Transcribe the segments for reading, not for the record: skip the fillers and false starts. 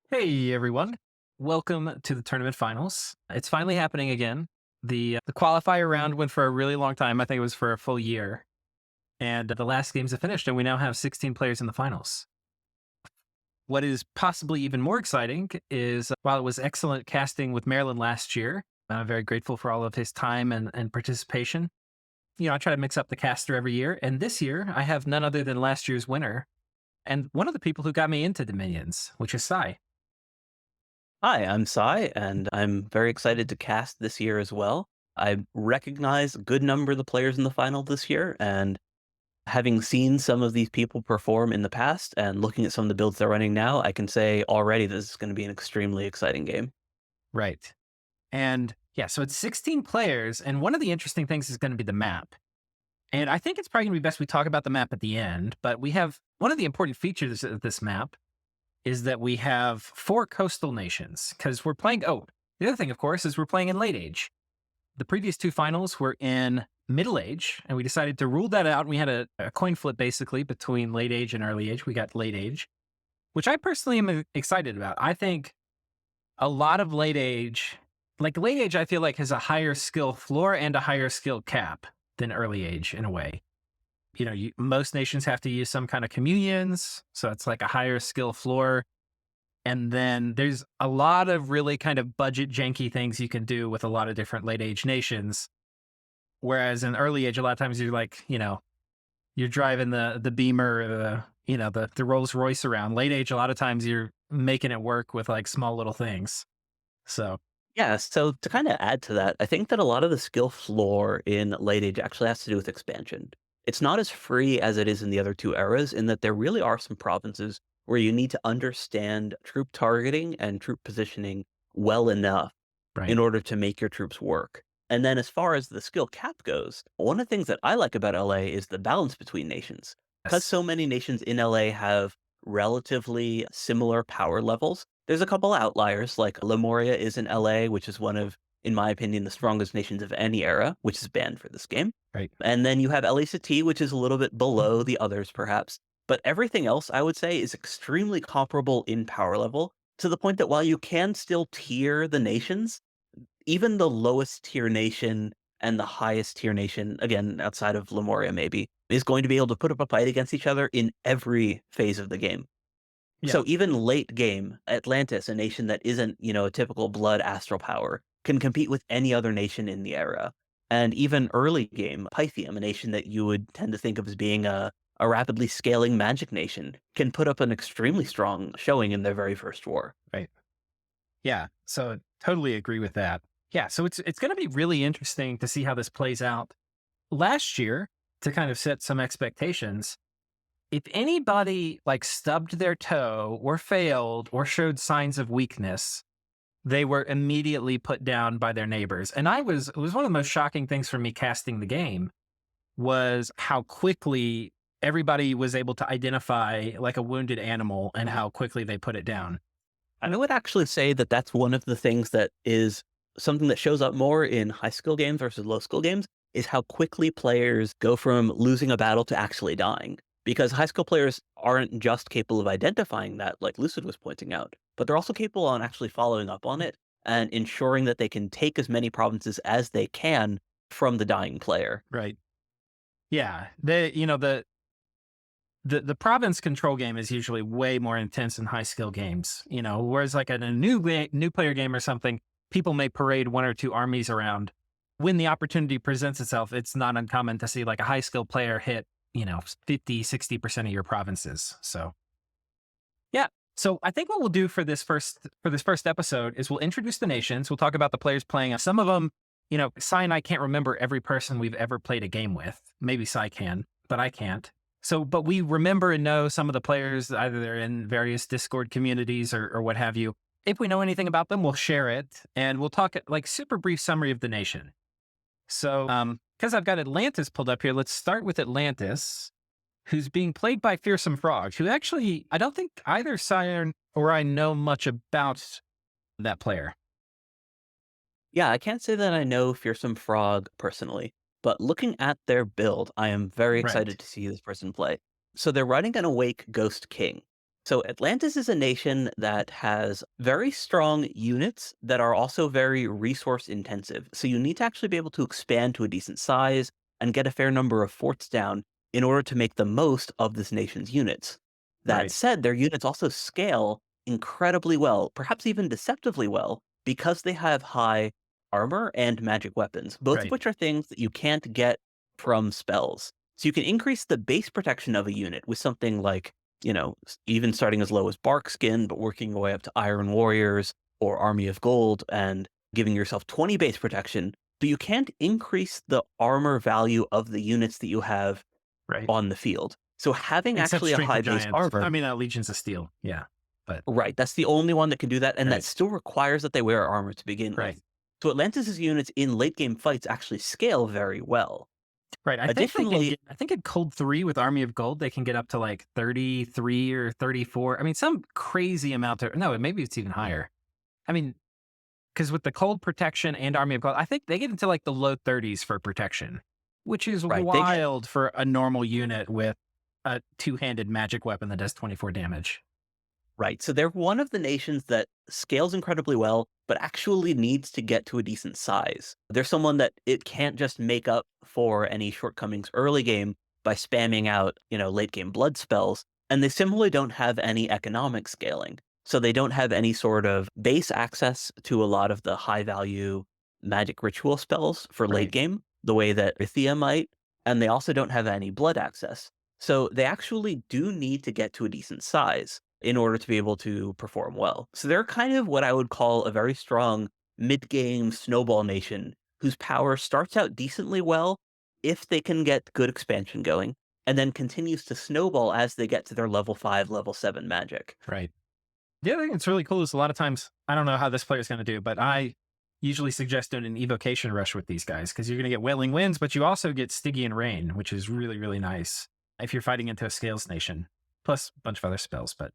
Hey everyone. Welcome to the tournament finals. It's finally happening again. The qualifier round went for a really long time. I think it was for a full year. And the last games have finished and we now have 16 players in the finals. What is possibly even more exciting is while it was excellent casting with Maryland last year, I'm very grateful for all of his time and participation. I try to mix up the caster every year, and this year I have none other than last year's winner and one of the people who got me into Dominions, which is Sai. Hi, I'm Sai, and I'm very excited to cast this year as well. I recognize a good number of the players in the final this year, and having seen some of these people perform in the past and looking at some of the builds they're running now, I can say already this is going to be an extremely exciting game. Right. And yeah, so it's 16 players. And one of the interesting things is going to be the map. And I think it's probably going to be best we talk about the map at the end. But we have one of the important features of this map is that we have four coastal nations because we're playing. Oh, the other thing, of course, is we're playing in late age. The previous two finals were in middle age, and we decided to rule that out. And we had a coin flip basically between late age and early age. We got late age, which I personally am excited about. I think a lot of late age, I feel like has a higher skill floor and a higher skill cap than early age in a way. Most nations have to use some kind of communions, so it's like a higher skill floor. And then there's a lot of really kind of budget janky things you can do with a lot of different late age nations. Whereas in early age, a lot of times you're like, you're driving the Beamer, or the Rolls Royce around. Late age, a lot of times you're making it work with like small little things. So Yeah, so to kind of add to that, I think that a lot of the skill floor in late age actually has to do with expansion. It's not as free as it is in the other two eras, in that there really are some provinces where you need to understand troop targeting and troop positioning well enough right. in order to make your troops work. And then as far as the skill cap goes, one of the things that I like about LA is the balance between nations. Because Yes. so many nations in LA have relatively similar power levels, there's a couple outliers, like Lemuria is in LA, which is one of, in my opinion, the strongest nations of any era, which is banned for this game. Right. And then you have LACT, which is a little bit below the others, perhaps. But everything else, I would say, is extremely comparable in power level, to the point that while you can still tier the nations, even the lowest tier nation and the highest tier nation, again, outside of Lemuria maybe, is going to be able to put up a fight against each other in every phase of the game. Yeah. So even late game, Atlantis, a nation that isn't, a typical blood astral power, can compete with any other nation in the era. And even early game, Pythium, a nation that you would tend to think of as being a rapidly scaling magic nation, can put up an extremely strong showing in their very first war. Right. Yeah. So totally agree with that. Yeah. So it's going to be really interesting to see how this plays out. Last year, to kind of set some expectations, if anybody like stubbed their toe or failed or showed signs of weakness, they were immediately put down by their neighbors. And it was one of the most shocking things for me casting the game was how quickly everybody was able to identify like a wounded animal and how quickly they put it down. I would actually say that that's one of the things that is something that shows up more in high skill games versus low skill games, is how quickly players go from losing a battle to actually dying. Because high skill players aren't just capable of identifying that, like Lucid was pointing out, but they're also capable on actually following up on it and ensuring that they can take as many provinces as they can from the dying player. Right. Yeah. The province control game is usually way more intense in high skill games, whereas like in a new player game or something, people may parade one or two armies around. When the opportunity presents itself, it's not uncommon to see like a high skill player hit, 50, 60% of your provinces. So yeah. So I think what we'll do for this first episode is we'll introduce the nations. We'll talk about the players playing. Some of them, Sai and I can't remember every person we've ever played a game with. Maybe Sai can, but I can't. So, but we remember and know some of the players, either they're in various Discord communities or what have you. If we know anything about them, we'll share it and we'll talk like super brief summary of the nation. So, because I've got Atlantis pulled up here, let's start with Atlantis, who's being played by Fearsome Frog, who actually, I don't think either Siren or I know much about that player. Yeah, I can't say that I know Fearsome Frog personally, but looking at their build, I am very Right. excited to see this person play. So they're running an Awake Ghost King. So Atlantis is a nation that has very strong units that are also very resource intensive. So you need to actually be able to expand to a decent size and get a fair number of forts down in order to make the most of this nation's units. That Right. said, their units also scale incredibly well, perhaps even deceptively well, because they have high armor and magic weapons, both of Right. which are things that you can't get from spells. So you can increase the base protection of a unit with something like, even starting as low as Bark Skin, but working your way up to Iron Warriors or Army of Gold and giving yourself 20 base protection. But you can't increase the armor value of the units that you have Right. on the field. So having Except actually a Strength high of base Giants. armor, I mean, Legions of Steel. Yeah. But right, that's the only one that can do that, and that right. still requires that they wear armor to begin Right. with. So Atlantis' units in late game fights actually scale very well. Right. I think they can Additionally, get, I think in Cold 3 with Army of Gold, they can get up to like 33 or 34. I mean, some crazy amount of, no, maybe it's even higher. I mean, because with the Cold Protection and Army of Gold, I think they get into like the low 30s for protection, which is right, they get wild for a normal unit with a two-handed magic weapon that does 24 damage. right. So they're one of the nations that scales incredibly well, but actually needs to get to a decent size. They're someone that it can't just make up for any shortcomings early game by spamming out, late game blood spells. And they similarly don't have any economic scaling. So they don't have any sort of base access to a lot of the high value magic ritual spells for late Right. game, the way that Ithia might. And they also don't have any blood access. So they actually do need to get to a decent size in order to be able to perform well. So they're kind of what I would call a very strong mid-game snowball nation whose power starts out decently well if they can get good expansion going, and then continues to snowball as they get to their level 5, level 7 magic. Right. The other thing that's really cool is a lot of times, I don't know how this player's going to do, but I usually suggest doing an evocation rush with these guys because you're going to get Wailing Winds, but you also get Stygian Rain, which is really, really nice if you're fighting into a Scales Nation, plus a bunch of other spells. But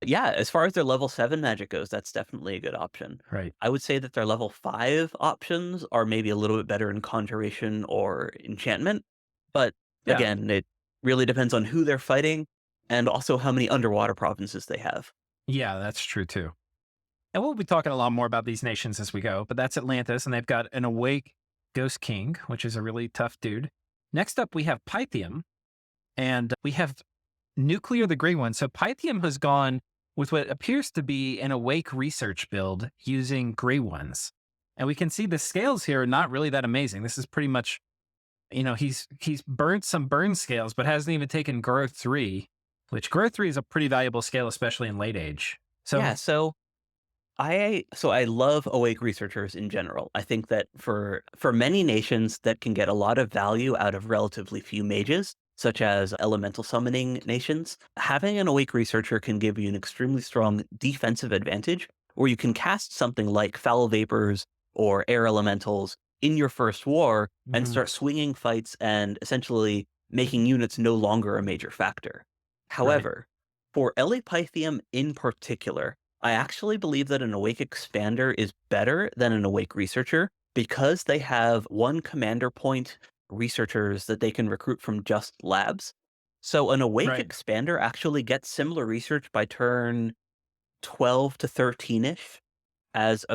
Yeah, as far as their level 7 magic goes, that's definitely a good option. right. I would say that their level 5 options are maybe a little bit better in Conjuration or Enchantment, but Yeah. again, it really depends on who they're fighting and also how many underwater provinces they have. Yeah, that's true too. And we'll be talking a lot more about these nations as we go, but that's Atlantis, and they've got an Awake Ghost King, which is a really tough dude. Next up, we have Pythium, and we have Nuclear the Grey One. So Pythium has gone with what appears to be an Awake research build using Grey Ones. And we can see the scales here are not really that amazing. This is pretty much, he's burnt some burn scales, but hasn't even taken Growth 3, which Growth 3 is a pretty valuable scale, especially in late age. Yeah, So, so I love awake researchers in general. I think that for many nations that can get a lot of value out of relatively few mages, such as elemental summoning nations, having an awake researcher can give you an extremely strong defensive advantage where you can cast something like foul vapors or air elementals in your first war and mhm, start swinging fights and essentially making units no longer a major factor. right, However, for Elipythium in particular, I actually believe that an Awake Expander is better than an Awake Researcher because they have one commander point researchers that they can recruit from just labs. So an Awake right. Expander actually gets similar research by turn 12 to 13-ish as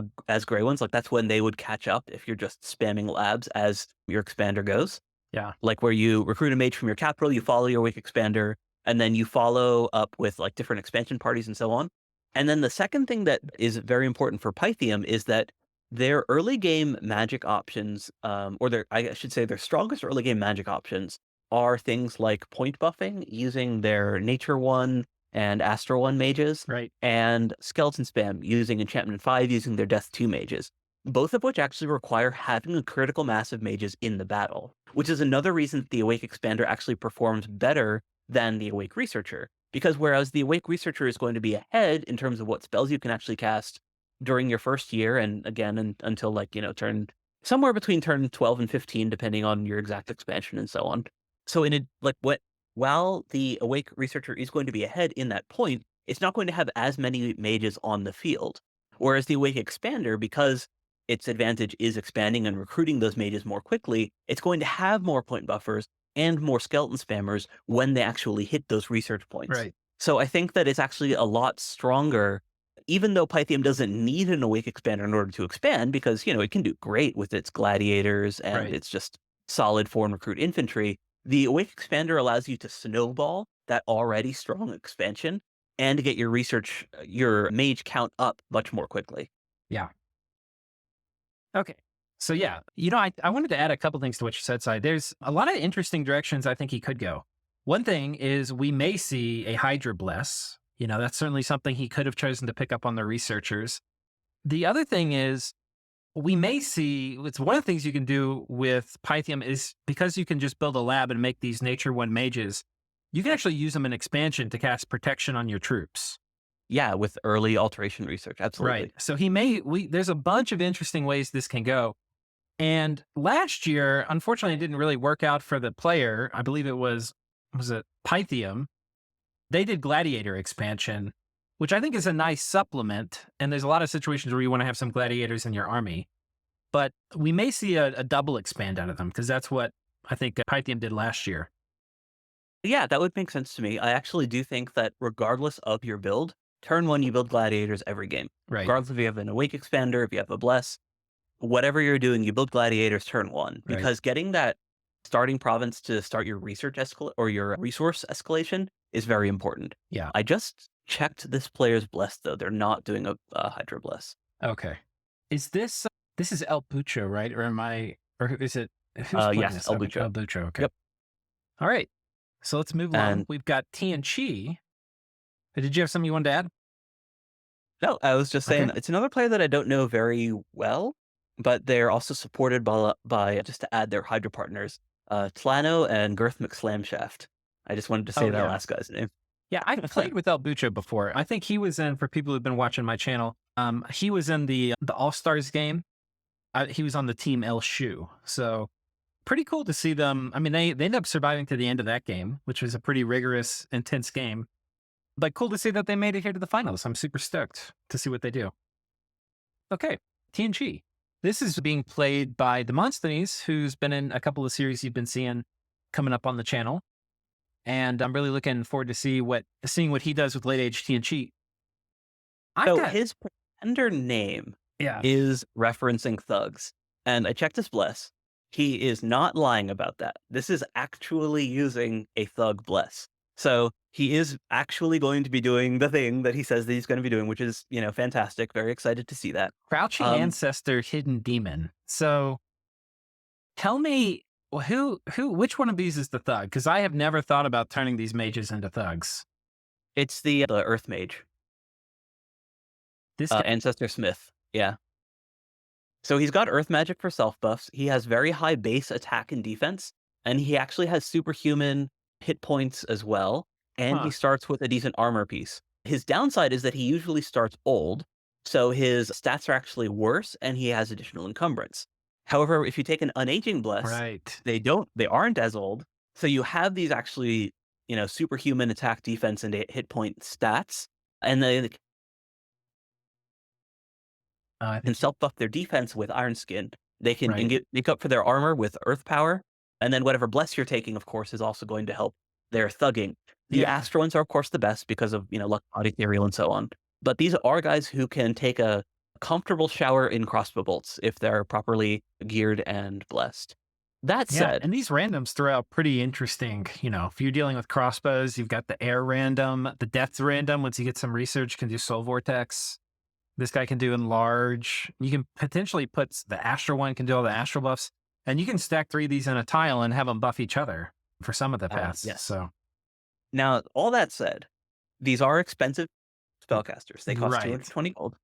Grey Ones. Like that's when they would catch up if you're just spamming labs as your expander goes. Yeah. Like where you recruit a mage from your capital, you follow your Awake Expander, and then you follow up with like different expansion parties and so on. And then the second thing that is very important for Pythium is that their early game magic options, or I should say their strongest early game magic options are things like point buffing using their Nature 1 and Astro 1 mages, Right. and Skeleton Spam using Enchantment 5 using their Death 2 mages, both of which actually require having a critical mass of mages in the battle, which is another reason that the Awake Expander actually performs better than the Awake Researcher. Because whereas the Awake Researcher is going to be ahead in terms of what spells you can actually cast during your first year, and again until like turn somewhere between turn 12 and 15, depending on your exact expansion and so on. So in a like what while the Awake Researcher is going to be ahead in that point, it's not going to have as many mages on the field. Whereas the Awake Expander, because its advantage is expanding and recruiting those mages more quickly, it's going to have more point buffers and more skeleton spammers when they actually hit those research points. Right. So I think that it's actually a lot stronger, even though Pythium doesn't need an Awake Expander in order to expand, because, it can do great with its gladiators and Right. it's just solid foreign recruit infantry. The Awake Expander allows you to snowball that already strong expansion and to get your mage count up much more quickly. Yeah. Okay. So yeah, I wanted to add a couple things to what you said, Si. There's a lot of interesting directions I think he could go. One thing is we may see a Hydra Bless. That's certainly something he could have chosen to pick up on the researchers. The other thing is we may see, it's one of the things you can do with Pythium is because you can just build a lab and make these Nature 1 mages, you can actually use them in expansion to cast protection on your troops. Yeah, with early alteration research, Right. absolutely. So there's a bunch of interesting ways this can go. And last year, unfortunately, it didn't really work out for the player. I believe was it Pythium? They did Gladiator expansion, which I think is a nice supplement. And there's a lot of situations where you want to have some gladiators in your army. But we may see a double expand out of them because that's what I think Pythium did last year. Yeah, that would make sense to me. I actually do think that regardless of your build, turn one, you build gladiators every game. Right. Regardless if you have an Awake Expander, if you have a Bless, whatever you're doing, you build gladiators turn one. Right. Because getting that starting province to start your or your resource escalation is very important. Yeah. I just checked this player's Bless, though. They're not doing a Hydra Bless. Okay. Is this is El Bucho, right? Or is it, who's playing Yes, this? El Okay, Bucho. El Bucho. Okay. Yep. All right. So let's move along. And We've got Tian Chi. Did you have something you wanted to add? no, I was just Okay. saying it's another player that I don't know very well, but they're also supported by just to add their Hydra partners, Tlano and Girth McSlamshaft. I just wanted to say Oh, that yeah. last guy's name. Yeah, I've played with El Bucho before. I think he was in, for people who've been watching my channel, he was in the All-Stars game. He was on the team El Shu. So pretty cool to see them. I mean, they ended up surviving to the end of that game, which was a pretty rigorous, intense game. But cool to see that they made it here to the finals. I'm super stoked to see what they do. Okay, TNG. This is being played by Demosthenes, who's been in a couple of series you've been seeing coming up on the channel. And I'm really looking forward to seeing what he does with late age TNG. So his pretender name Yeah. is referencing thugs, and I checked his Bless. He is not lying about that. This is actually using a thug Bless. So he is actually going to be doing the thing that he says that he's going to be doing, which is, fantastic. Very excited to see that. Crouching Ancestor, Hidden Demon. So tell me, which one of these is the thug? Because I have never thought about turning these mages into thugs. It's the Earth Mage, This guy, Ancestor Smith. Yeah. So he's got Earth Magic for self buffs. He has very high base attack and defense, and he actually has superhuman hit points as well. And he huh? starts with a decent armor piece. His downside is that he usually starts old, so his stats are actually worse, and he has additional encumbrance. However, if you take an unaging bless, Right. they aren't as old. So you have these actually, superhuman attack, defense, and hit point stats, and they I can think self buff their defense with Iron Skin. They can right. make up for their armor with Earth Power, and then whatever bless you're taking, of course, is also going to help their thugging. The Yeah. Astro ones are, of course, the best because of Luck Body Ethereal and so on. But these are guys who can take a comfortable shower in crossbow bolts if they're properly geared and blessed. That Yeah, said, and these randoms throw out pretty interesting. If you're dealing with crossbows, you've got the air random, the death random. Once you get some research, can do soul vortex. This guy can do enlarge. You can potentially put the astral one can do all the astral buffs, and you can stack 3 of these in a tile and have them buff each other for some of the paths. yes. So Now, all that said, these are expensive spellcasters. They cost right, 220 gold.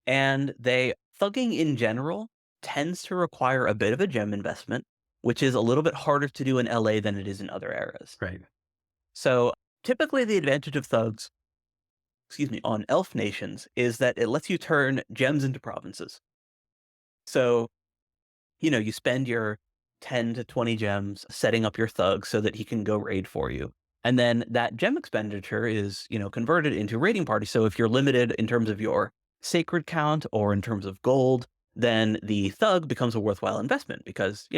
And thugging in general tends to require a bit of a gem investment, which is a little bit harder to do in LA than it is in other eras. right, So typically the advantage of thugs, on elf nations is that it lets you turn gems into provinces. So, you spend your 10 to 20 gems setting up your thug so that he can go raid for you. And then that gem expenditure is, converted into raiding party. So if you're limited in terms of your sacred count or in terms of gold, then the thug becomes a worthwhile investment because,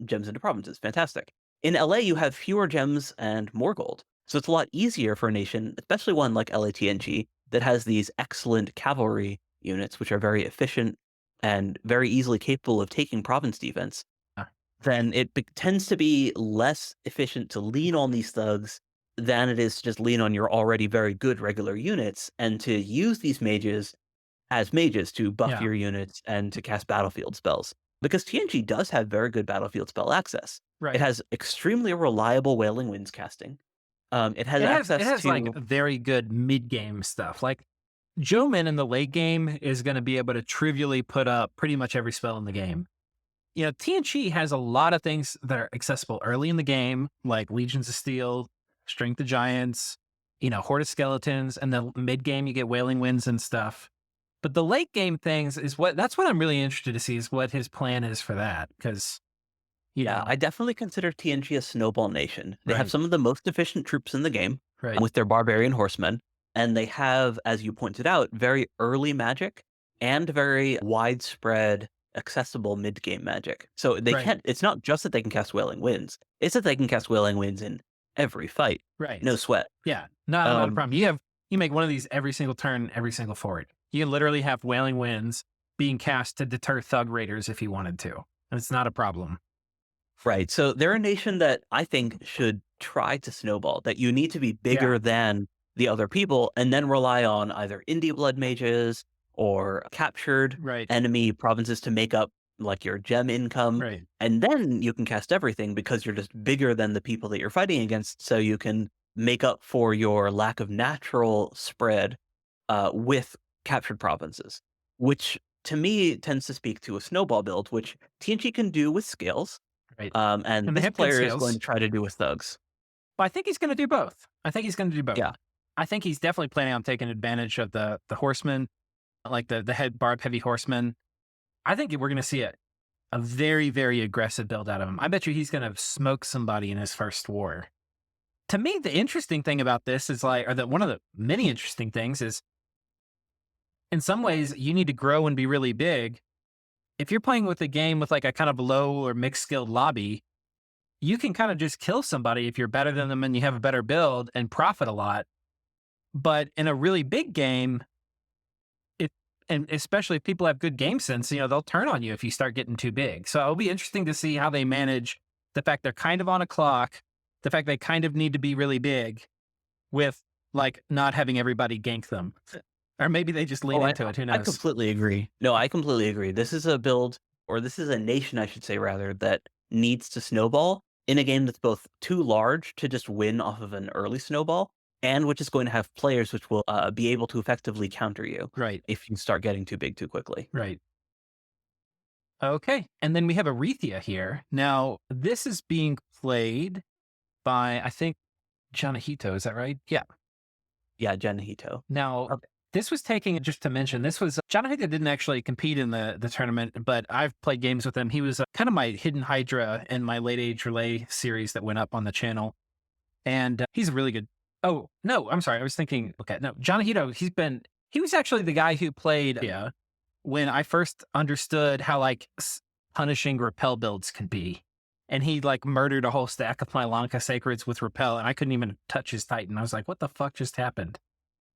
gems into provinces. Fantastic. In LA, you have fewer gems and more gold. So it's a lot easier for a nation, especially one like LATNG, that has these excellent cavalry units, which are very efficient and very easily capable of taking province defense. Uh, Then tends to be less efficient to lean on these thugs than it is to just lean on your already very good regular units and to use these mages as mages to buff yeah, your units and to cast battlefield spells. Because TNG does have very good battlefield spell access. It right. has extremely reliable Wailing Winds casting. It has It access has like to very good mid game stuff. Like Joe Min in the late game is going to be able to trivially put up pretty much every spell in the game. TNG has a lot of things that are accessible early in the game, like Legions of Steel, Strength of Giants, Horde of Skeletons, and the mid game you get Wailing Winds and stuff. But the late game things is that's what I'm really interested to see is what his plan is for that. Because, Yeah, I definitely consider TNG a snowball nation. They have right, some of the most efficient troops in the game right, with their barbarian horsemen, and they have, as you pointed out, very early magic and very widespread, accessible mid-game magic. So they right, can't. It's not just that they can cast Wailing Winds; it's that they can cast Wailing Winds in every fight, no right. sweat. Yeah, not a Um, problem. You make one of these every single turn, every single forward. You literally have Wailing Winds being cast to deter Thug Raiders if you wanted to. And it's not a problem. Right. So they're a nation that I think should try to snowball, that you need to be Yeah, bigger than the other people and then rely on either indie blood mages or captured right, enemy provinces to make up like your gem income. right, And then you can cast everything because you're just bigger than the people that you're fighting against. So you can make up for your lack of natural spread with captured provinces, which to me tends to speak to a snowball build, which TNG can do with scales right. and And they this have good player is going scales. to try to do with thugs. But I think he's going to do both. I think he's going to do both. Yeah. I think he's definitely planning on taking advantage of the horsemen, like the head barb heavy horsemen. I think we're going to see a very, very aggressive build out of him. I bet you he's going to smoke somebody in his first war. To me, the interesting thing about this is one of the many interesting things is in some ways you need to grow and be really big. If you're playing with a game with like a kind of low or mixed skilled lobby, you can kind of just kill somebody if you're better than them and you have a better build and profit a lot. But in a really big game, it and especially if people have good game sense, they'll turn on you if you start getting too big. So it'll be interesting to see how they manage the fact they're kind of on a clock, the fact they kind of need to be really big with like not having everybody gank them. Or maybe they just lean Oh, into it. Who I knows? completely agree. No, I completely agree. This is a build, or this is a nation, I should say, rather, that needs to snowball in a game that's both too large to just win off of an early snowball, and which is going to have players which will be able to effectively counter you Right. if you start getting too big too quickly. Right. Okay. And then we have Aretha here. Now, this is being played by, I think, Janahito. Is that right? Yeah. Yeah, Genhito. Now, Okay. this was taking, just to mention, this was, Janahito didn't actually compete in the tournament, but I've played games with him. He was kind of my hidden Hydra in my late age relay series that went up on the channel. And he's really good. Oh, no, I'm sorry. I was thinking, okay, no, Janahito, he was actually the guy who played, yeah, when I first understood how like punishing repel builds can be. And he like murdered a whole stack of my Lanka Sacreds with repel, and I couldn't even touch his Titan. I was like, what the fuck just happened?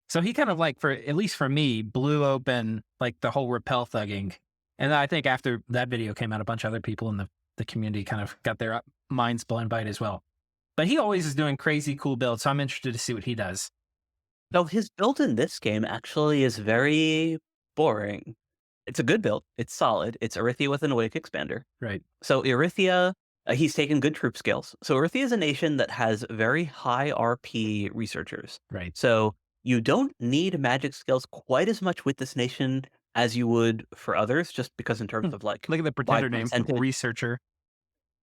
So he kind of like, for at least for me, blew open like the whole repel thugging. And I think after that video came out, a bunch of other people in the community kind of got their minds blown by it as well. But he always is doing crazy cool builds, so I'm interested to see what he does. So his build in this game actually is very boring. It's a good build. It's solid. It's Erythia with an Awake Expander. Right, So Erythia, he's taken good troop scales. So Erythia is a nation that has very high RP researchers. right. So you don't need magic skills quite as much with this nation as you would for others, just because in terms Hmm. of like Look at the by pretender name, percentage. researcher.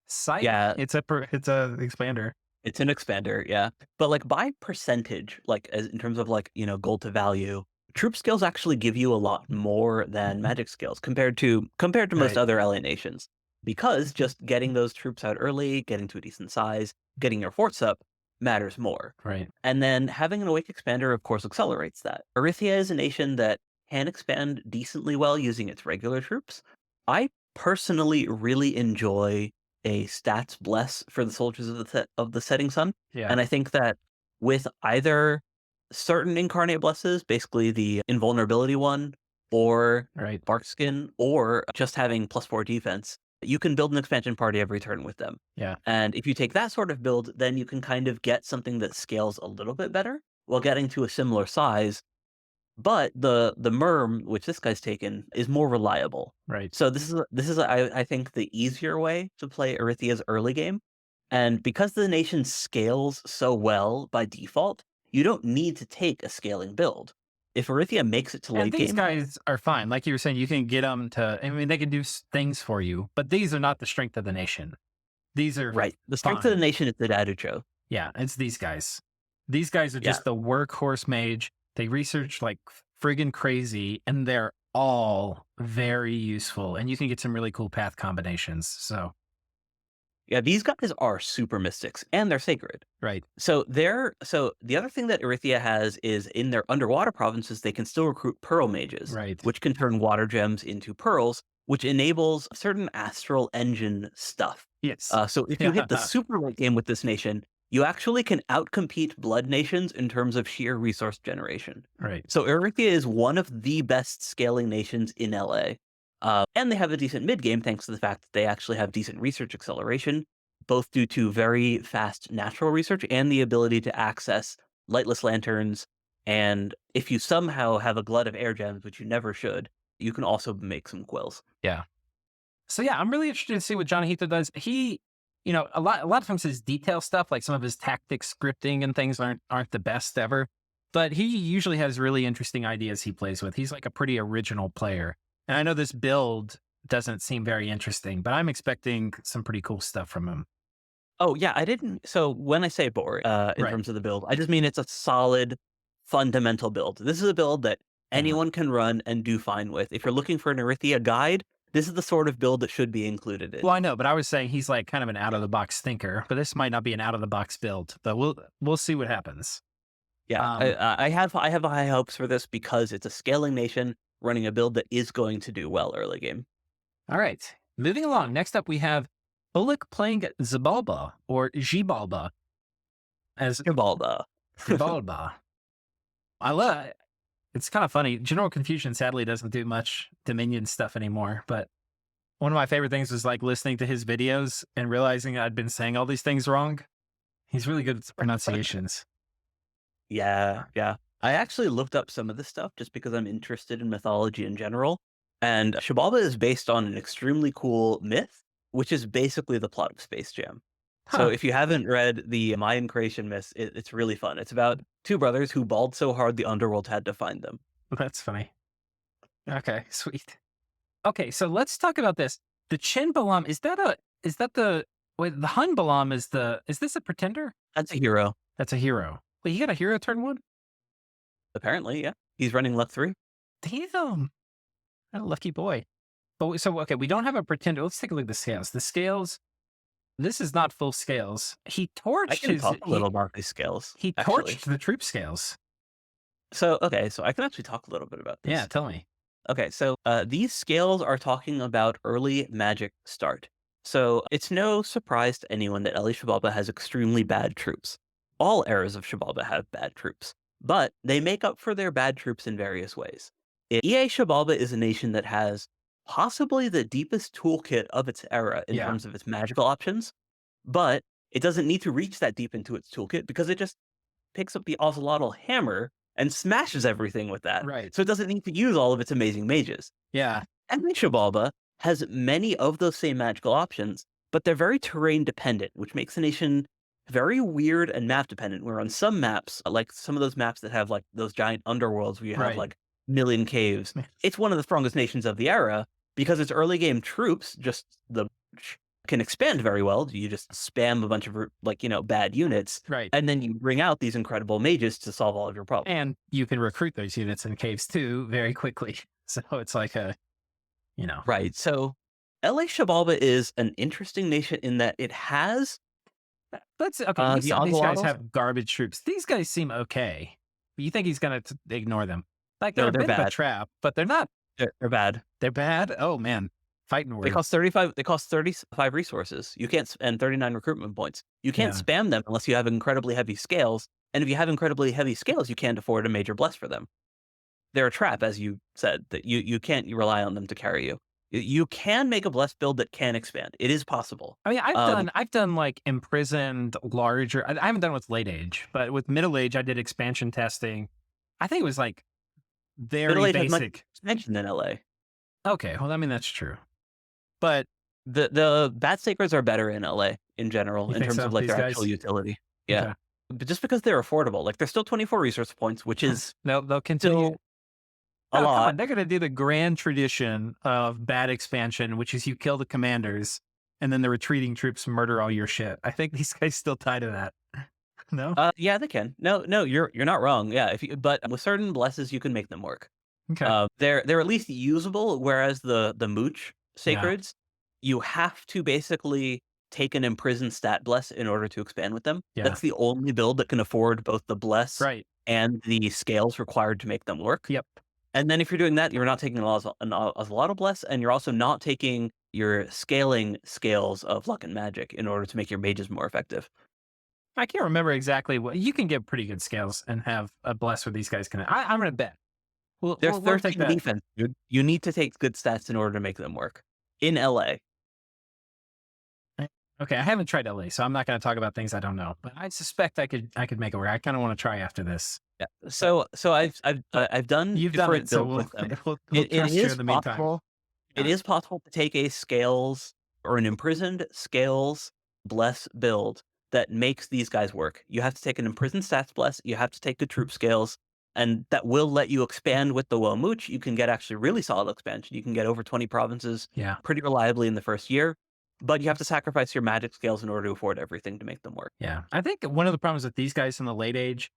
Psych. Yeah, It's a expander. it's an expander, yeah. But like by percentage, like as in terms of like, gold to value, troop skills actually give you a lot more than magic skills compared to most Right, other LA nations. Because just getting those troops out early, getting to a decent size, getting your forts up matters more. right, And then having an Awake Expander, of course, accelerates that. Erythia is a nation that can expand decently well using its regular troops. I personally really enjoy a stats bless for the soldiers of the setting sun, yeah, and I think that with either certain incarnate blesses, basically the invulnerability one, or Right. bark skin, or just having +4 defense, you can build an expansion party every turn with them. Yeah. And if you take that sort of build, then you can kind of get something that scales a little bit better while getting to a similar size. But the Merm, which this guy's taken, is more reliable. Right. So this is I think the easier way to play Erythia's early game. And because the nation scales so well by default, you don't need to take a scaling build. If Erythia makes it to And late these game, guys are fine. Like you were saying, you can get them to, I mean, they can do things for you, but these are not the strength of the nation. These are right? The strength of the fine. nation is the Daducho. Yeah, it's these guys. These guys are Yeah. just the workhorse mage. They research like friggin' crazy, and they're all very useful. And you can get some really cool path combinations. So, Yeah, these guys are super mystics and they're sacred. right. So the other thing that Erythia has is in their underwater provinces, they can still recruit pearl mages, Right. which can turn water gems into pearls, which enables certain astral engine stuff. Yes. So if you hit the Yeah. super late game with this nation, you actually can outcompete blood nations in terms of sheer resource generation. Right. So Erythia is one of the best scaling nations in LA. And they have a decent mid game thanks to the fact that they actually have decent research acceleration, both due to very fast natural research and the ability to access lightless lanterns. And if you somehow have a glut of air gems, which you never should, you can also make some quills. So yeah, I'm really interested to see what Johnny Heath does. He, a lot of times his detail stuff, like some of his tactics scripting and things aren't the best ever. But he usually has really interesting ideas he plays with. He's like a pretty original player. And I know this build doesn't seem very interesting, but I'm expecting some pretty cool stuff from him. Oh, yeah, I didn't. So when I say boring in Right. terms of the build, I just mean it's a solid, fundamental build. This is a build that Yeah. anyone can run and do fine with. If you're looking for an Erythia guide, this is the sort of build that should be included in. Well, I know, but I was saying he's like kind of an out of the box thinker, but this might not be an out of the box build. But we'll see what happens. Yeah, Um, I have high hopes for this because it's a scaling nation running a build that is going to do well early game. All right. Moving along. Next up, we have Oleg playing Zabalba or Xibalba as Xibalba. Xibalba. I love it's kind of funny. General Confusion sadly doesn't do much Dominion stuff anymore, but one of my favorite things was like listening to his videos and realizing I'd been saying all these things wrong. He's really good at pronunciations. Yeah, yeah. I actually looked up some of this stuff just because I'm interested in mythology in general. And Xibalba is based on an extremely cool myth, which is basically the plot of Space Jam. So Huh. if you haven't read the Mayan creation myth, it's really fun. It's about two brothers who balled so hard the underworld had to find them. That's funny. Okay, sweet. Okay, so let's talk about this. The Chin Balam, is that the Hun Balam is this a pretender? That's a hero, That's a hero. Wait, he got a hero turn one? apparently. Yeah, he's running luck 3. Damn. What a lucky boy. Okay, we don't have a pretender. Let's take a look at the scales. The scales, this is not full scales. He I torched can his talk a little about these scales. he actually. torched the troop scales. So okay, so I can actually talk a little bit about this. Yeah, tell me. Okay, so these scales are talking about early magic start. So it's no surprise to anyone that Eli Xibalba has extremely bad troops. All eras of Xibalba have bad troops, but they make up for their bad troops in various ways. EA Xibalba is a nation that has possibly the deepest toolkit of its era in Yeah. terms of its magical options, but it doesn't need to reach that deep into its toolkit because it just picks up the Ocelotl hammer and smashes everything with that. Right. So it doesn't need to use all of its amazing mages. Yeah. And Xibalba has many of those same magical options, but they're very terrain dependent, which makes the nation very weird and map dependent. Where on some maps, like some of those maps that have like those giant underworlds where you have Right. like million caves, it's one of the strongest nations of the era because its early game troops can expand very well. You just spam a bunch of bad units, Right. and then you bring out these incredible mages to solve all of your problems. And you can recruit those units in caves too very quickly. So it's like Right. So LA Xibalba is an interesting nation in that it has That's okay. You the said these guys Ocelotls. have garbage troops. These guys seem okay. But you think he's gonna ignore them? Like No, they're a they're bit of a bad. trap, but they're not. They're bad. They're bad. Oh man, fighting They words. cost 35. They cost 35 resources. You can't and 39 recruitment points. You can't Yeah. spam them unless you have incredibly heavy scales. And if you have incredibly heavy scales, you can't afford a major bless for them. They're a trap, as you said, that you can't rely on them to carry you. You can make a blessed build that can expand. It is possible. I mean, Um, I've done like imprisoned larger. I haven't done with late age, but with middle age, I did expansion testing. I think it was like Middle very Age has much basic. expansion than LA. Okay, well, I mean that's true, but The Bat Sacreds are better in LA in general you in think terms so? of like These their actual guys? utility. Yeah. Okay, But just because they're affordable, like they're still 24 resource points, which is they'll continue. still a No, come lot. on, they're gonna do the grand tradition of bad expansion, which is you kill the commanders, and then the retreating troops murder all your shit. I think these guys still tie to that. No? Yeah, they can. No, you're not wrong. Yeah, if you, but with certain blesses, you can make them work. Okay. They're at least usable, whereas the Mooch Yeah. Sacreds, you have to basically take an imprisoned stat bless in order to expand with them. Yeah. That's the only build that can afford both the bless Right. and the scales required to make them work. Yep. And then if you're doing that, you're not taking a lot of bless, and you're also not taking your scaling scales of luck and magic in order to make your mages more effective. I can't remember exactly what you can get pretty good scales and have a bless where these guys can. I'm gonna bet. They're We'll take 13 that. defense, dude. You need to take good stats in order to make them work. In LA. Okay, I haven't tried LA, so I'm not gonna talk about things I don't know. But I suspect I could make it work. I kind of want to try after this. Yeah. So I've done You've done different it, so builds we'll with them. we'll It trust you is in the meantime. possible. It Yeah. is possible to take a scales or an imprisoned scales bless build that makes these guys work. You have to take an imprisoned stats bless. You have to take the troop scales, and that will let you expand with the Womuch. You can get actually really solid expansion. You can get over 20 provinces Yeah. pretty reliably in the first year, but you have to sacrifice your magic scales in order to afford everything to make them work. Yeah. I think one of the problems with these guys in the late age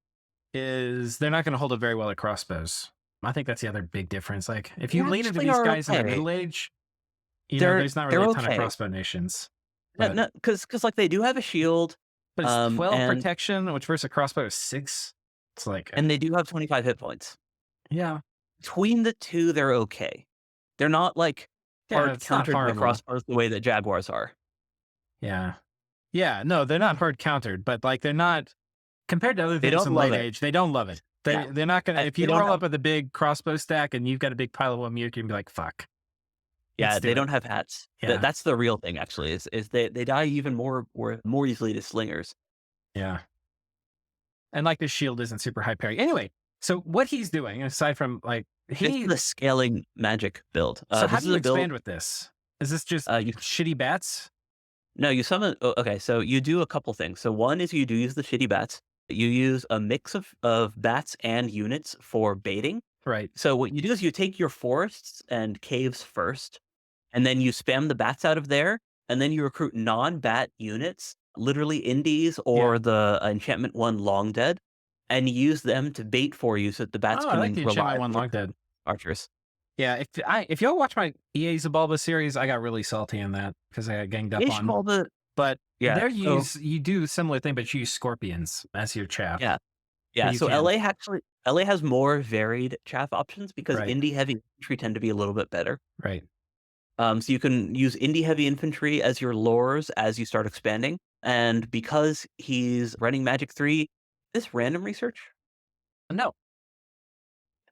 is they're not going to hold up very well at crossbows. I think that's the other big difference. Like if They you lean into actually these are guys in the okay. middle age, They're there's not they're really a ton of okay. crossbow nations. No, But no, because like they do have a shield, but it's 12 and protection, which versus a crossbow is 6. It's like they do have 25 hit points. yeah. Between the two, they're okay. They're not like Yeah, hard it's not countered by horrible. crossbows the way that Jaguars are. Yeah. Yeah, no, they're not hard countered, but like they're not compared to other They things don't in love late it. age, they don't love it. Yeah. They're not gonna if They you don't roll have, up with a big crossbow stack and you've got a big pile of one you can be like, fuck. yeah, Let's do they it. don't have hats. Yeah. That's the real thing actually, is they die even more easily to slingers. Yeah. And like the shield isn't super high parry. Anyway, so what he's doing, aside from like This he is the scaling magic build. so how This do is you a build. expand with this? Is this just You shitty bats? No, you summon. Okay, so you do a couple things. So one is you do use the shitty bats. You use a mix of bats and units for baiting. Right. So what you do is you take your forests and caves first, and then you spam the bats out of there, and then you recruit non-bat units, literally indies or Yeah. the enchantment one long dead, and use them to bait for you so that the bats Oh, I can like the enchantment one reliably long dead. archers. Yeah, if y'all watch my EA Zabalba series, I got really salty in that because I got ganged up Ish on. all the But yeah. there So you do a similar thing, but you use scorpions as your chaff. yeah. Yeah, You so can. LA has more varied chaff options because Right. indie heavy infantry tend to be a little bit better. Right. So you can use indie heavy infantry as your lures as you start expanding. And because he's running Magic 3, this random research? No.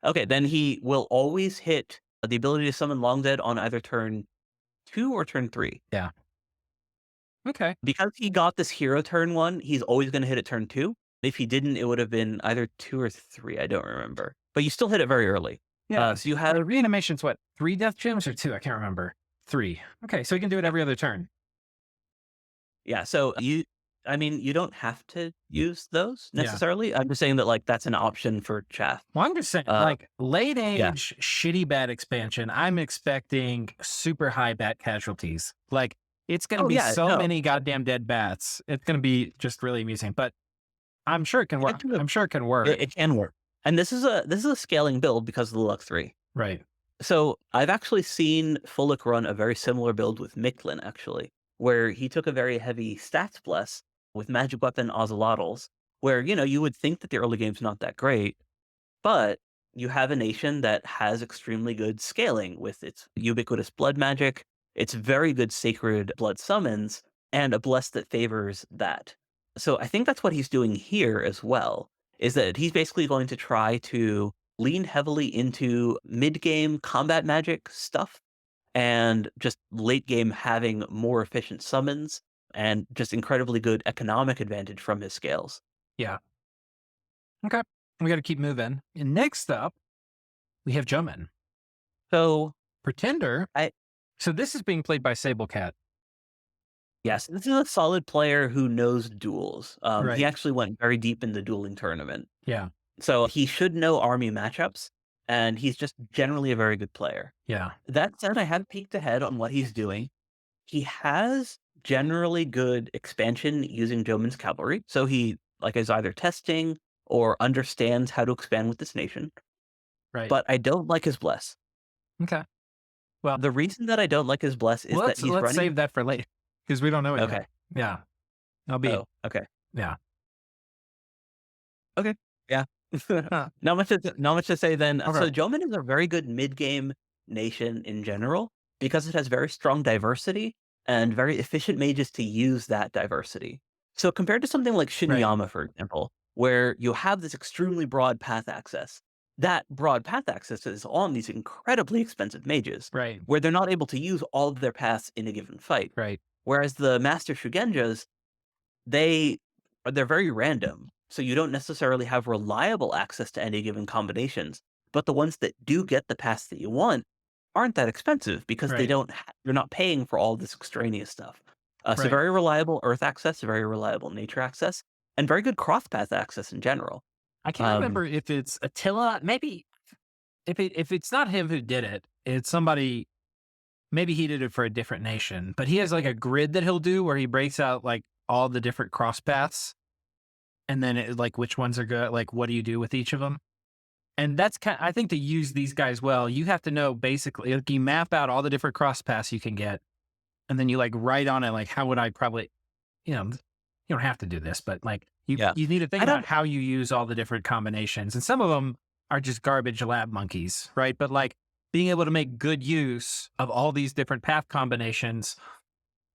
Okay, then he will always hit the ability to summon Long Dead on either turn 2 or turn 3. Okay. Because he got this hero turn 1, he's always going to hit it turn 2. If he didn't, it would have been either 2 or 3. I don't remember. But you still hit it very early. Yeah. So you have Reanimation's what? 3 death gems or 2? I can't remember. 3. Okay, so you can do it every other turn. Yeah, so you don't have to use those Yeah. necessarily. I'm just saying that like that's an option for chaff. Well, I'm just saying, Uh, like late age yeah. shitty bat expansion. I'm expecting super high bat casualties. Like it's going to Oh, be yeah, so no. many goddamn dead bats. It's going to be just really amusing. But I'm sure it can work. do it. I'm sure it can work. It can work. And this is a scaling build because of the luck 3. Right. So I've actually seen Fulik run a very similar build with Miklin actually, where he took a very heavy stats bless with magic weapon Ocelotls, where you would think that the early game's not that great, but you have a nation that has extremely good scaling with its ubiquitous blood magic, its very good sacred blood summons, and a bless that favors that. So I think that's what he's doing here as well, is that he's basically going to try to lean heavily into mid-game combat magic stuff and just late game having more efficient summons and just incredibly good economic advantage from his scales. Yeah. Okay. We got to keep moving. And next up, we have Jumin. So Pretender. I So this is being played by Sable Cat. yes, this is a solid player who knows duels. He Right. actually went very deep in the dueling tournament. Yeah. So he should know army matchups, and he's just generally a very good player. Yeah. That said, I have peeked ahead on what he's doing. He has generally good expansion using Jomin's cavalry. So he like is either testing or understands how to expand with this nation. Right. But I don't like his bless. Okay. Well, The reason that I don't like his bless is that he's let's running. save that for later because we don't know it Okay. yet. Yeah. I'll be. Oh, okay. Yeah. Okay. Yeah. Huh. Not much to say then. Okay. So Jomin is a very good mid-game nation in general because it has very strong diversity and very efficient mages to use that diversity. So compared to something like Right. Shinyama, for example, where you have this extremely broad path access, that broad path access is on these incredibly expensive mages, Right. where they're not able to use all of their paths in a given fight. Right. Whereas the Master Shugenjas, they they're very random, so you don't necessarily have reliable access to any given combinations. But the ones that do get the pass that you want aren't that expensive because Right. they're not paying for all this extraneous stuff. So Right. very reliable Earth access, very reliable nature access, and very good cross path access in general. I can't Um, remember if it's Attila. Maybe if it's not him who did it, it's somebody. Maybe he did it for a different nation, but he has like a grid that he'll do where he breaks out like all the different cross paths, and then like which ones are good. Like what do you do with each of them? And that's kind. I think to use these guys well, you have to know basically. Like, you map out all the different cross paths you can get, and then you like write on it like how would I probably, you don't have to do this, but like yeah, you need to think I about don't. how you use all the different combinations, and some of them are just garbage lab monkeys, right? But like being able to make good use of all these different path combinations,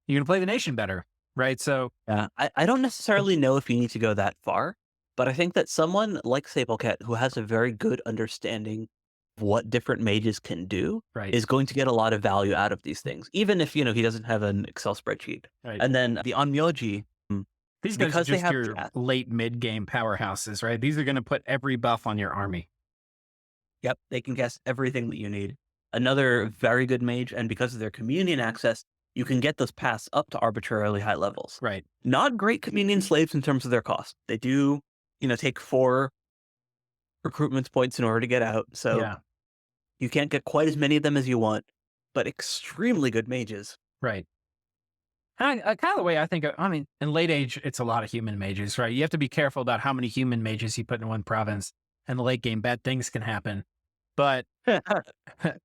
you're gonna play the nation better, right? So Yeah, I don't necessarily know if you need to go that far, but I think that someone like Sablecat, who has a very good understanding of what different mages can do, right, is going to get a lot of value out of these things, even if he doesn't have an Excel spreadsheet. right. And then the Onmyoji, These guys are because they just have your late mid game powerhouses, right? These are gonna put every buff on your army, yep, they can guess everything that you need. Another very good mage, and because of their communion access, you can get those paths up to arbitrarily high levels. right? Not great communion slaves in terms of their cost. They do, take 4 recruitment points in order to get out, so Yeah, you can't get quite as many of them as you want, but extremely good mages. right. Kind of the way I think. I mean, in late age, it's a lot of human mages, right? You have to be careful about how many human mages you put in one province. In the late game, bad things can happen. But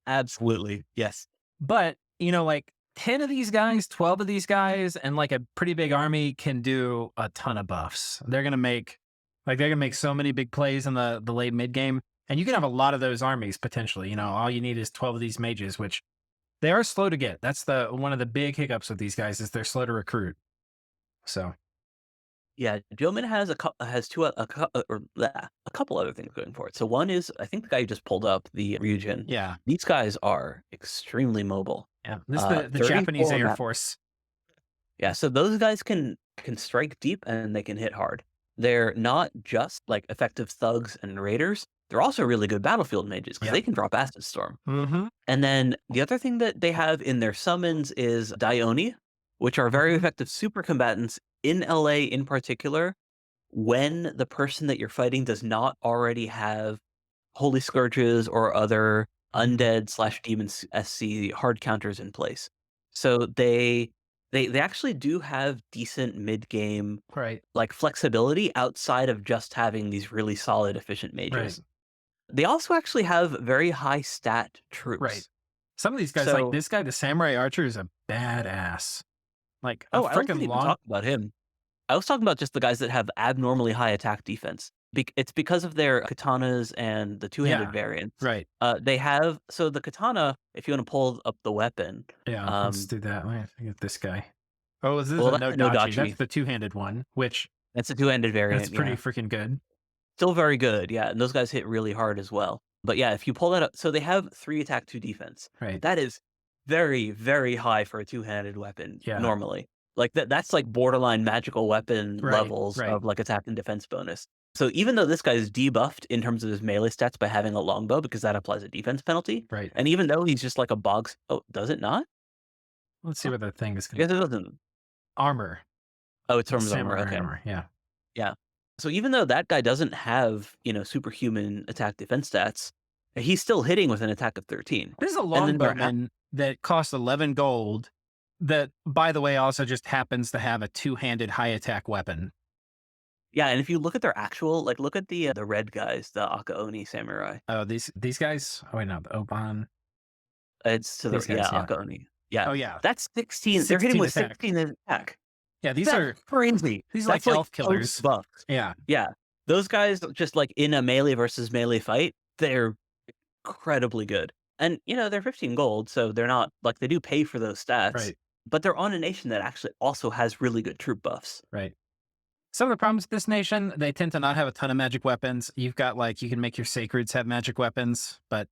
Absolutely, yes. but like 10 of these guys, 12 of these guys, and like a pretty big army can do a ton of buffs. They're gonna make so many big plays in the late mid game, and you can have a lot of those armies potentially. All you need is 12 of these mages, which they are slow to get. That's the one of the big hiccups with these guys is they're slow to recruit. So Yeah, Jomin has has 2 or a couple other things going for it. So one is, I think the guy you just pulled up, the Ryujin. yeah, These guys are extremely mobile. yeah. This is the Japanese 34 Air map. Force. Yeah, so those guys can strike deep and they can hit hard. They're not just like effective thugs and raiders. They're also really good battlefield mages because Yeah. they can drop Acid Storm. Mm-hmm. And then the other thing that they have in their summons is Dione, which are very effective super combatants in LA in particular, when the person that you're fighting does not already have Holy Scourges or other undead slash demon SC hard counters in place. So they actually do have decent mid game Right. like flexibility outside of just having these really solid efficient Right. mages. They also actually have very high stat troops. Right. Some of these guys, like So this guy, the Samurai Archer, is a badass. Like a oh, I wasn't freaking even long. talking about him. I was talking about just the guys that have abnormally high attack defense. It's because of their katanas and the two-handed Yeah. variants. Right. They have so the katana. If you want to pull up the weapon, Yeah. Let's do that. Let me get this guy. Oh, this is well, a that's no no dachi. That's dachi. the two-handed one, which That's a two-handed That's variant, pretty yeah. freaking good. Still very good, yeah, and those guys hit really hard as well. But yeah, if you pull that up, so they have 3 attack, 2 defense. Right. That is very, very high for a two-handed weapon Yeah. normally. Like, that's like borderline magical weapon Right. levels Right. of, like, attack and defense bonus. So even though this guy is debuffed in terms of his melee stats by having a longbow because that applies a defense penalty, Right. and even though he's just like a box oh, does it not? Let's see Huh, what the thing is I going guess to it doesn't. armor. Oh, it's from It's his armor, samurai okay. armor. Yeah. Yeah. So even though that guy doesn't have, superhuman attack defense stats, he's still hitting with an attack of 13. There's a And then there longbowman that costs 11 gold that, by the way, also just happens to have a two-handed high attack weapon. yeah, and if you look at their actual like, look at the red guys, the Akaoni samurai. Oh, these guys? Oh, wait, no, the Oban. It's to the These guys, yeah. Akaoni. Yeah. Oh, yeah. That's 16. They're 16 hitting with attack. 16 in attack. Yeah, these That's are crazy. these are That's like elf toast killers. buffs. Yeah. Yeah. Those guys just like in a melee versus melee fight, they're incredibly good. And they're 15 gold, so they're not like they do pay for those stats. Right. But they're on a nation that actually also has really good troop buffs. Right. Some of the problems with this nation, they tend to not have a ton of magic weapons. You've got you can make your sacreds have magic weapons, but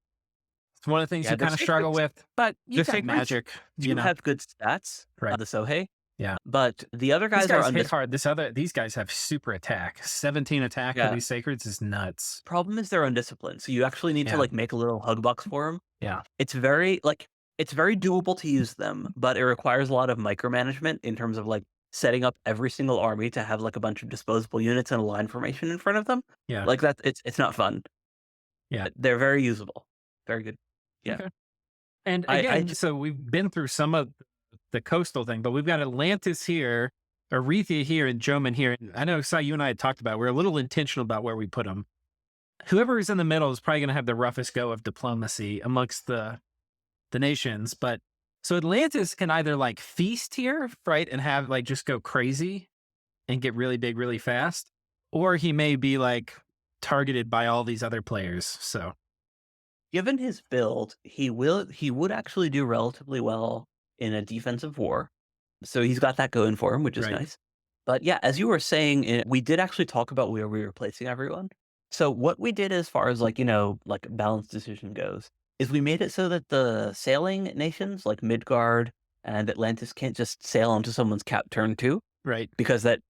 it's one of the things Yeah, you their kind of struggle sacreds- with. But you've their got sacreds magic, Do have good stats, Right. the Sohei. Yeah. But the other These guys are guys hit undisciplined. hard. These guys have super attack. 17 attack Yeah. with these sacreds is nuts. Problem is they're undisciplined, so you actually need Yeah. to make a little hug box for them. Yeah. It's very doable to use them, but it requires a lot of micromanagement in terms of setting up every single army to have a bunch of disposable units and a line formation in front of them. Yeah. Like that, it's not fun. Yeah. They're very usable, very good. Yeah. Okay. And I again, just- so we've been through some of the coastal thing, but we've got Atlantis here, Aretha here, and Joman here. And I know, Sai, you and I had talked about, we're a little intentional about where we put them. Whoever is in the middle is probably going to have the roughest go of diplomacy amongst the nations. But so Atlantis can either feast here, right, and have just go crazy and get really big really fast, or he may be targeted by all these other players. So Given his build, he would actually do relatively well in a defensive war. So he's got that going for him, which is Right. nice. But yeah, as you were saying, we did actually talk about where we were placing everyone. So what we did as far as balanced decision goes, is we made it so that the sailing nations like Midgard and Atlantis can't just sail onto someone's cap turn 2, right. because that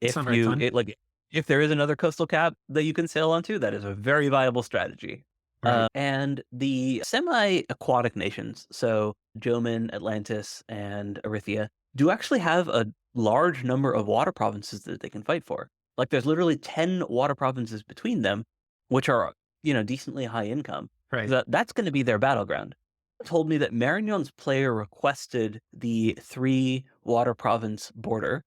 It's if not very you fun. if there is another coastal cap that you can sail onto, that is a very viable strategy. Right. And the semi-aquatic nations, so Joman, Atlantis, and Erythea, do actually have a large number of water provinces that they can fight for. There's literally 10 water provinces between them, which are, decently high income. Right. That's going to be their battleground. Told me that Marignon's player requested the 3 water province border,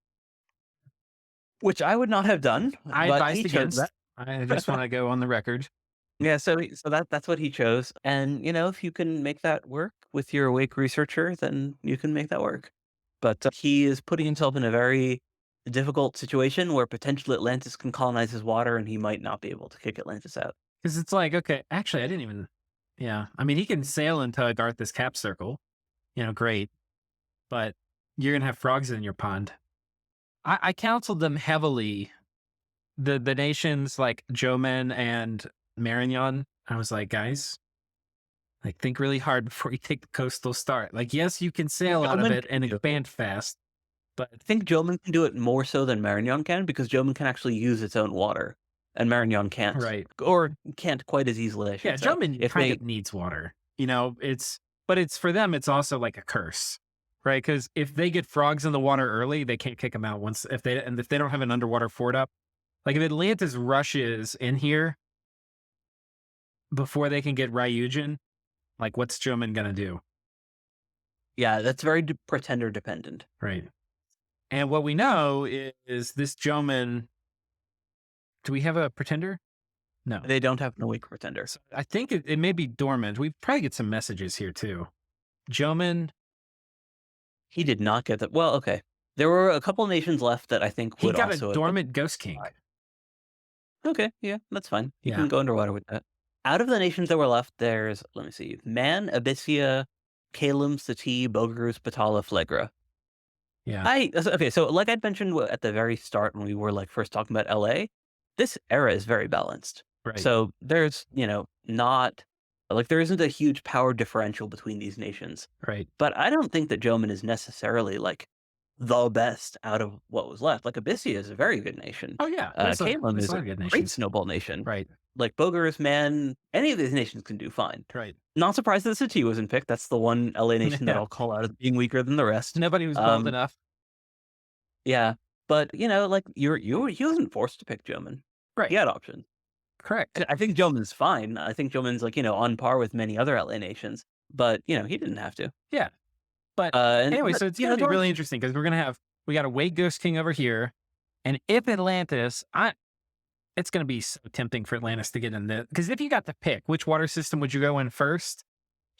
which I would not have done. I but advised he chose against. that. I just want to go on the record. Yeah, so that's what he chose, and if you can make that work with your awake researcher, then you can make that work. But he is putting himself in a very difficult situation where potentially Atlantis can colonize his water, and he might not be able to kick Atlantis out. Because it's okay, actually, I didn't even, yeah. I mean, he can sail into Agarth's cap circle, great. But you're going to have frogs in your pond. I counseled them heavily, the nations like Joman and Marignon. I was like, guys, think really hard before you take the coastal start. Yes, you can sail out of Joman it and can do it. expand fast, but I think Joman can do it more so than Marignon can, because Joman can actually use its own water, and Marignon can't. right. Or can't quite as easily, I should Yeah, say. Joman If kind they- of needs water. But it's for them, it's also like a curse, right? Because if they get frogs in the water early, they can't kick them out if they don't have an underwater fort up. If Atlantis rushes in here before they can get Ryujin, what's Joman gonna do? Yeah, that's very pretender dependent. Right. And what we know is this Joman. Do we have a pretender? No. They don't have an awake pretender. I think it may be dormant. We probably get some messages here too. Joman, He did not get that. Well, okay. There were a couple nations left that I think he would got also a have dormant Ghost King. Okay, yeah, that's fine. You Yeah. can go underwater with that. Out of the nations that were left, there's, let me see, Man, Abyssia, Kalem, Sati, Bogarus, Batala, Phlegra. Yeah. Okay, so like I'd mentioned at the very start when we were like first talking about LA, this era is very balanced. Right. So there's, not like there isn't a huge power differential between these nations. Right. But I don't think that Jomon is necessarily like the best out of what was left. Like Abyssia is a very good nation. Oh yeah. Caitlin There's a is lot a of good great nations. snowball nation. Right. Like Bogar's, man, any of these nations can do fine. Right. Not surprised that Sati wasn't picked. That's the one LA nation that Yeah. I'll call out as being weaker than the rest. Nobody was bold Um, enough. yeah, but like he wasn't forced to pick Jomon. He Right. had options. Correct. I think Joman's fine. I think Joman's like on par with many other LA nations, but he didn't have to. Yeah. But And anyway, but, so it's going to be Torrance, really interesting because we got a Wake Ghost King over here. And if Atlantis, it's going to be so tempting for Atlantis to get in there. Because if you got to pick, which water system would you go in first?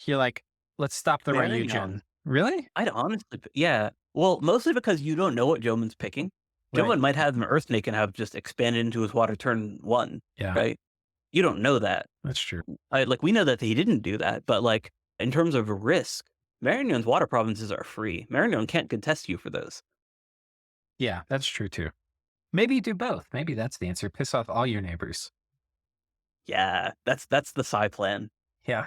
You're like, let's stop the Marignon. Ryujin. Really? I'd honestly, yeah. Well, mostly because you don't know what Joman's picking. Right. Jomon might have an Earth Snake and have just expanded into his water turn 1, Yeah, right? You don't know that. that's true. Like we know that he didn't do that, but like in terms of risk, Marignon's water provinces are free. Marignon can't contest you for those. Yeah, that's true too. Maybe you do both. Maybe that's the answer. Piss off all your neighbors. Yeah, that's the Psy plan. Yeah.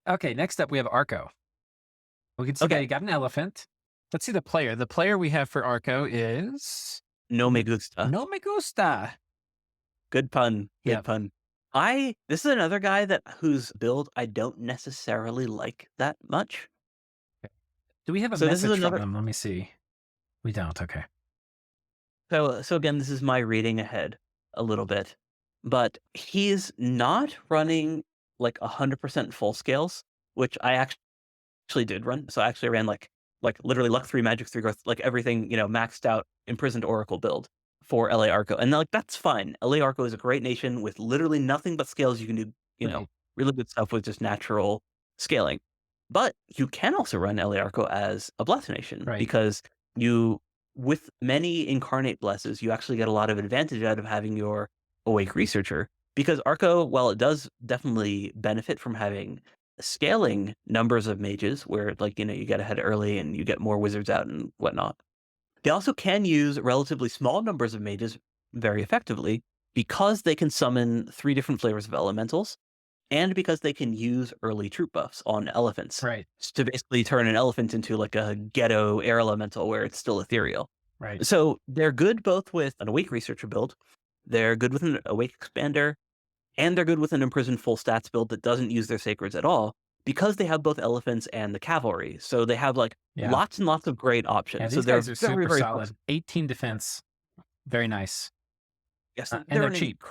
Okay, next up we have Arco. We can see that Okay. you got an elephant. Let's see the player. The player we have for Arco is No me gusta. No Me Gusta. Good pun. Good Yeah. pun. This is another guy whose build I don't necessarily like that much. Do we have a So this is message from another them? Let me see. We don't. Okay. so again, this is my reading ahead a little bit. But he's not running like 100% full scales, which I actually did run. So I actually ran like literally luck 3, magic 3 growth, like everything, maxed out imprisoned oracle build for LA Arco. And like that's fine. LA Arco is a great nation with literally nothing but scales. You can do, Right. really good stuff with just natural scaling. But you can also run LA Arco as a bless nation Right. because you with many incarnate blesses, you actually get a lot of advantage out of having your awake researcher. Because Arco, while it does definitely benefit from having scaling numbers of mages where like, you get ahead early and you get more wizards out and whatnot. They also can use relatively small numbers of mages very effectively because they can summon 3 different flavors of elementals and because they can use early troop buffs on elephants Right. to basically turn an elephant into like a ghetto air elemental where it's still ethereal. Right. So they're good both with an awake researcher build, they're good with an awake expander, and they're good with an imprisoned full stats build that doesn't use their sacreds at all because they have both elephants and the cavalry. So they have like Yeah. lots and lots of great options. Yeah, So these they're guys are very, super very solid. 18 defense. Very nice. Yes, And they're they're an cheap.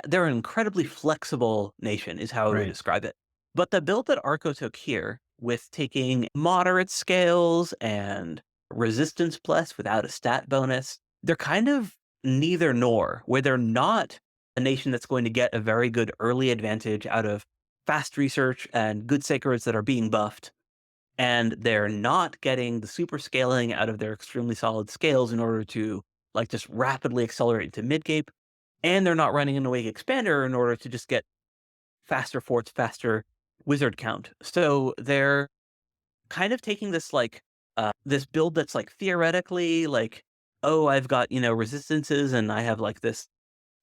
they're an incredibly flexible nation, is how I would Right. describe it. But the build that Arco took here, with taking moderate scales and resistance plus without a stat bonus, they're kind of neither nor, where they're not a nation that's going to get a very good early advantage out of fast research and good sacreds that are being buffed. And they're not getting the super scaling out of their extremely solid scales in order to like just rapidly accelerate into midgame, and they're not running an awake expander in order to just get faster forts, faster wizard count. So they're kind of taking this like this build that's like theoretically like, oh, I've got, resistances and I have like this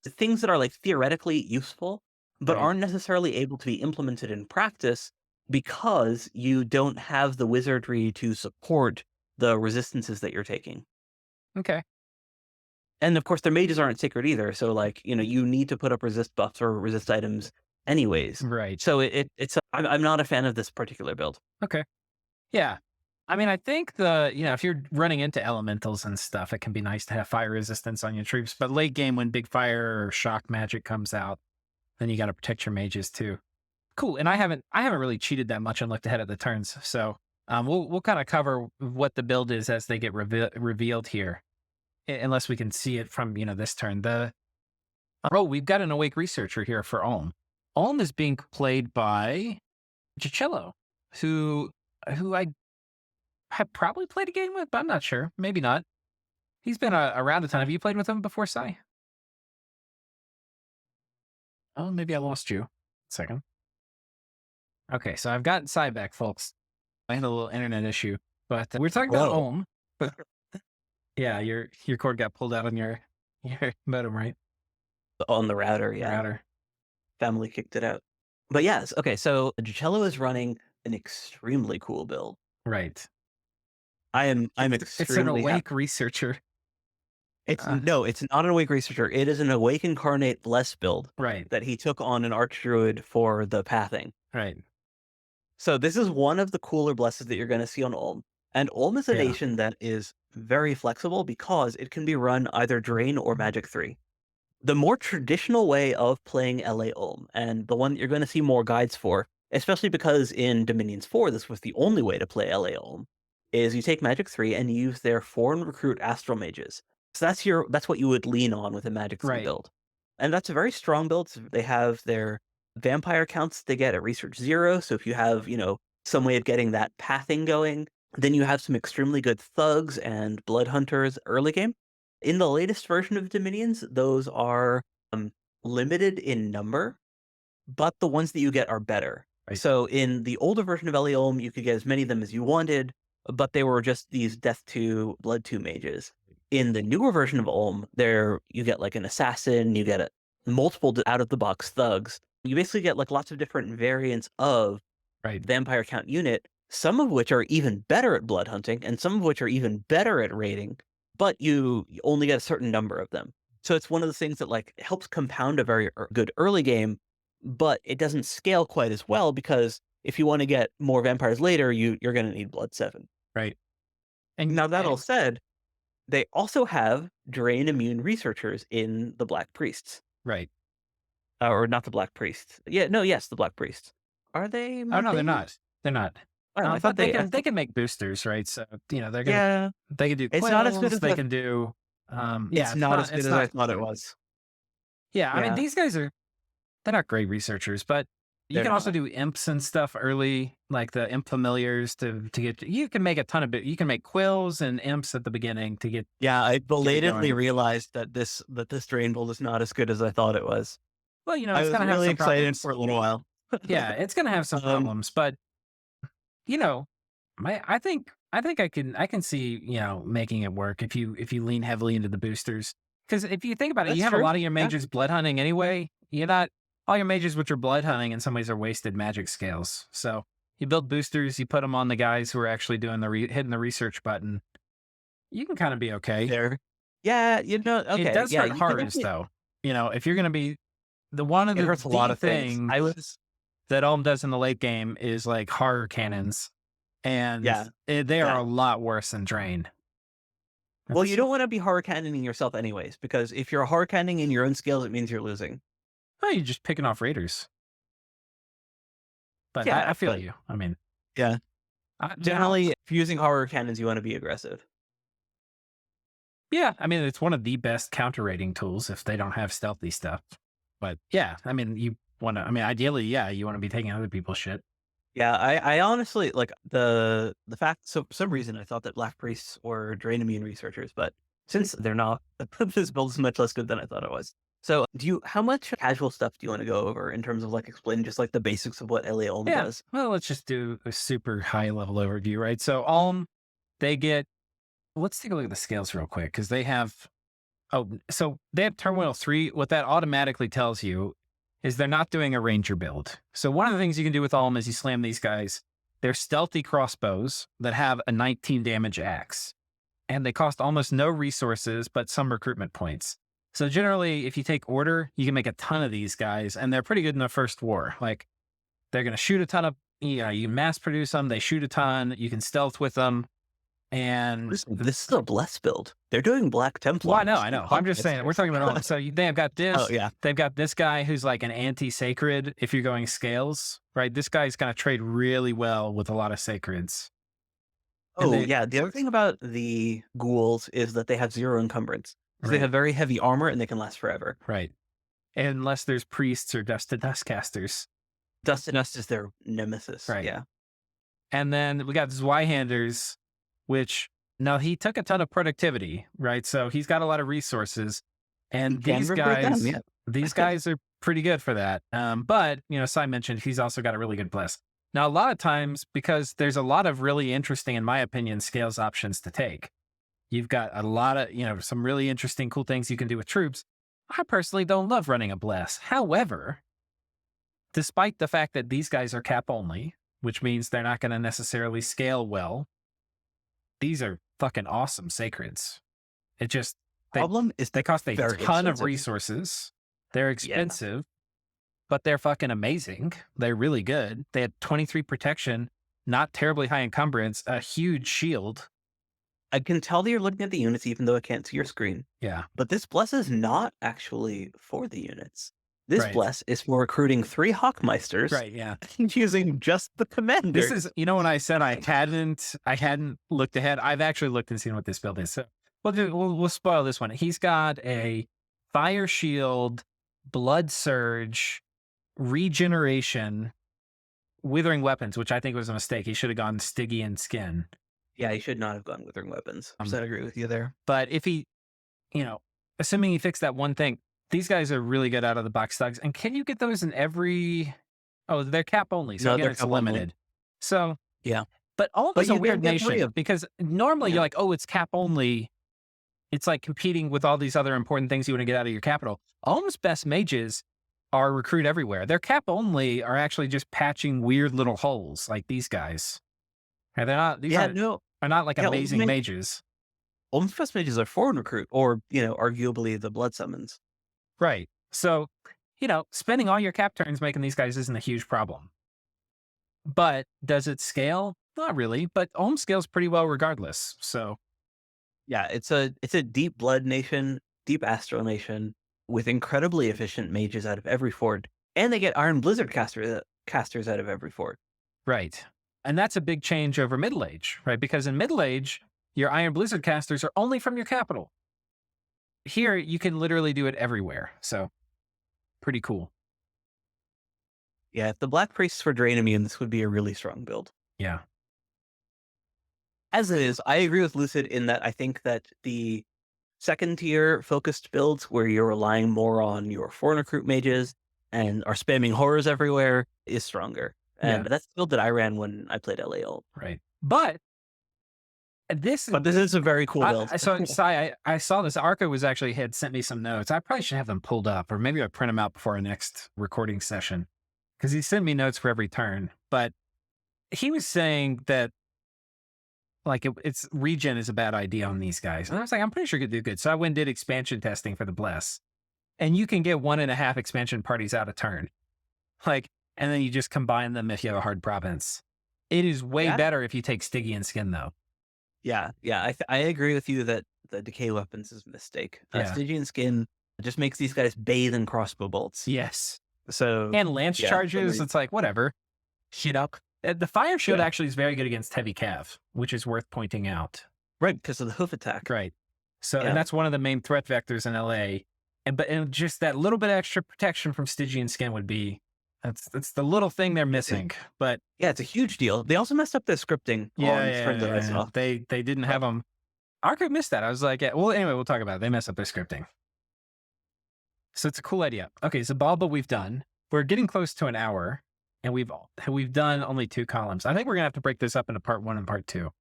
things that are like theoretically useful, but Right. aren't necessarily able to be implemented in practice because you don't have the wizardry to support the resistances that you're taking. Okay. And of course, their mages aren't sacred either. So, like, you need to put up resist buffs or resist items anyways. Right. So I'm not a fan of this particular build. Okay. Yeah. I mean, I think if you're running into elementals and stuff, it can be nice to have fire resistance on your troops. But late game, when big fire or shock magic comes out, then you got to protect your mages too. Cool. And I haven't really cheated that much and looked ahead at the turns. So we'll kind of cover what the build is as they get revealed here, unless we can see it from this turn. We've got an awake researcher here for Ulm. Ulm is being played by Gicello, who I have probably played a game with, but I'm not sure. Maybe not. He's been around a ton. Have you played with him before, Sai? Oh, maybe I lost you. Second. Okay, so I've got Sai back, folks. I had a little internet issue. But we're talking about Whoa. Ulm. Yeah, your cord got pulled out on your modem, right? On the router, Your yeah. router. Family kicked it out. But yes, okay, so Gicello is running an extremely cool build. Right. I'm It's an extremely happy. awake researcher. Uh, It's not an Awake Researcher. It is an Awake Incarnate Bless build right. that he took on an Archdruid for the pathing. Right. So this is one of the cooler blesses that you're going to see on Ulm. And Ulm is a Yeah. nation that is very flexible because it can be run either Drain or Magic 3. The more traditional way of playing LA Ulm, and the one that you're going to see more guides for, especially because in Dominions 4 this was the only way to play LA Ulm, is you take Magic 3 and you use their foreign recruit Astral Mages. So that's what you would lean on with a Magic 3 Right. build. And that's a very strong build. They have their vampire counts they get at Research 0, so if you have, some way of getting that pathing going, then you have some extremely good thugs and blood hunters early game. In the latest version of Dominions, those are limited in number, but the ones that you get are better. Right. So in the older version of Eliolm, you could get as many of them as you wanted, but they were just these Death 2, Blood 2 mages. In the newer version of Ulm, there you get like an assassin, you get multiple out of the box thugs. You basically get like lots of different variants of Right. vampire count unit, some of which are even better at blood hunting, and some of which are even better at raiding, but you only get a certain number of them. So it's one of the things that like helps compound a very good early game, but it doesn't scale quite as well because if you want to get more vampires later, you're going to need blood 7. Right. And Now that all said, they also have Drain immune researchers in the Black Priests. right. Or not the Black Priests. Yes, the Black Priests. Are they? Oh no, they're Mondays? not. They're not. Oh, I But thought they can make boosters, right? So they're gonna Yeah, they can do it's not as good quills, as they the can do it's not as good as I thought it was. yeah, I mean Yeah, these guys they're not great researchers, but you they're can also not. do imps and stuff early, like the imp familiars to get you can make a ton of you can make quills and imps at the beginning to get Yeah, I get it belatedly going. realized that this Drain build is not as good as I thought it was. Well, I it's was gonna have really some excited problems. for a little while. Yeah, it's gonna have some Um, problems, but you know, I think I can see, making it work if you lean heavily into the boosters. Because if you think about it, you that's have a true. lot of your Yeah. mages blood hunting anyway. You're not all your mages which are blood hunting in some ways are wasted magic scales. So you build boosters, you put them on the guys who are actually doing hitting the research button. You can kind of be okay. There. Yeah, It okay. does Yeah, hurt you can Horus definitely though. If you're going to be the one of it hurts a lot the of things. I things was that Ulm does in the late game is like horror cannons, and yeah, they are yeah. a lot worse than Drain. Well, you That's- don't wanna be horror cannoning yourself anyways, because if you're horror cannoning in your own scales, it means you're losing. Oh, you're just picking off raiders. But Yeah, I feel but you. I mean, yeah. now, Generally, if you're using horror cannons, you wanna be aggressive. yeah, I mean, it's one of the best counter raiding tools if they don't have stealthy stuff. But yeah, I mean, ideally, yeah, you want to be taking other people's shit. Yeah, I honestly like the fact so for some reason I thought that Black Priests were Drain immune researchers, but since they're not, this build is much less good than I thought it was. So how much casual stuff do you want to go over in terms of like explaining just like the basics of what LA Ulm Yeah. does? Well, let's just do a super high level overview, right? So Ulm, they get, let's take a look at the scales real quick because they have, so they have Turmoil 3. What that automatically tells you is they're not doing a ranger build. So one of the things you can do with Ulm is you slam these guys. They're stealthy crossbows that have a 19 damage axe, and they cost almost no resources, but some recruitment points. So generally, if you take order, you can make a ton of these guys, and they're pretty good in the first war. Like they're going to shoot a ton of, you mass produce them. They shoot a ton. You can stealth with them. And This is a bless build. They're doing Black Templars. well, I know. I'm just saying, we're talking about Ulm. So they've got this. Oh yeah. They've got this guy who's like an anti-sacred if you're going scales, right? This guy's going to trade really well with a lot of sacreds. And Oh yeah. The other thing about the ghouls is that they have 0 encumbrance. So they Right. have very heavy armor and they can last forever. Right. Unless there's priests or dust to dust casters. Dust to Dust is their nemesis. Right. Yeah. And then we got Zweihanders, which now he took a ton of productivity, right? So he's got a lot of resources. And Can these recruit guys, them, yeah. these guys are pretty good for that. But, Sai mentioned he's also got a really good bless. Now, a lot of times, because there's a lot of really interesting, in my opinion, scales options to take. You've got a lot of, some really interesting, cool things you can do with troops. I personally don't love running a bless. However, despite the fact that these guys are cap only, which means they're not going to necessarily scale well, these are fucking awesome sacreds. It just, Problem is they cost a very ton of expensive. resources. They're Yeah. expensive, but they're fucking amazing. They're really good. They had 23 protection, not terribly high encumbrance, a huge shield. I can tell that you're looking at the units even though I can't see your screen. Yeah. But this bless is not actually for the units. This Right. bless is for recruiting 3 Hawkmeisters Right. Yeah. and using just the commander. This is, when I said I hadn't looked ahead, I've actually looked and seen what this build is. So we'll spoil this one. He's got a fire shield, blood surge, regeneration, withering weapons, which I think was a mistake. He should have gone Stygian skin. Yeah, he should not have gone withering weapons. I agree with you there. But if he, assuming he fixed that one thing, these guys are really good out of the box thugs. And can you get those in every? Oh, they're cap only. So No, again, they're it's cap only. limited. So Yeah. But Ulm is a you can weird get 3 nation of- because normally Yeah. you're like, oh, it's cap only. It's like competing with all these other important things you want to get out of your capital. Ulm's best mages are recruit everywhere. Their cap only are actually just patching weird little holes like these guys. And they're not. These are not like Yeah, amazing Ultimate- mages. Ulm's best mages are foreign recruit, or arguably the blood summons. Right. So, spending all your cap turns making these guys isn't a huge problem. But does it scale? Not really. But Ulm scales pretty well regardless. So, Yeah, it's a deep blood nation, deep astral nation with incredibly efficient mages out of every fort, and they get Iron Blizzard casters out of every fort. right. And that's a big change over Middle Age, right? Because in Middle Age, your Iron Blizzard casters are only from your capital. Here, you can literally do it everywhere. So, pretty cool. Yeah, if the Black Priests were Drain immune, this would be a really strong build. Yeah. As it is, I agree with Lucid in that I think that the second tier focused builds where you're relying more on your foreign recruit mages and are spamming horrors everywhere is stronger. And Yeah. that's the build that I ran when I played LA Ult. Right. But this is a very cool build. I saw this. Arco had sent me some notes. I probably should have them pulled up, or maybe I'll print them out before our next recording session, because he sent me notes for every turn. But he was saying that it's regen is a bad idea on these guys, and I was like, I'm pretty sure it could do good. So I went and did expansion testing for the Bless, and you can get 1.5 expansion parties out a turn, and then you just combine them if you have a hard province. It is way better if you take Stygian skin though. Yeah. I agree with you that the decay weapons is a mistake. Yeah. Stygian skin just makes these guys bathe in crossbow bolts. Yes. So And lance charges, it's like, whatever. shit up. The fire shield actually is very good against heavy cav, which is worth pointing out. Right, because of the hoof attack. Right. So, Yeah. and that's one of the main threat vectors in LA. And just that little bit of extra protection from Stygian skin would be, that's the little thing they're missing. But Yeah, it's a huge deal. They also messed up their scripting on Friends that I saw. They didn't have them. Arco missed that. I was like, well, anyway, we'll talk about it. They messed up their scripting. So it's a cool idea. Okay, Zabalba we've done. We're getting close to an hour, and we've done only 2 columns. I think we're gonna have to break this up into part 1 and part 2.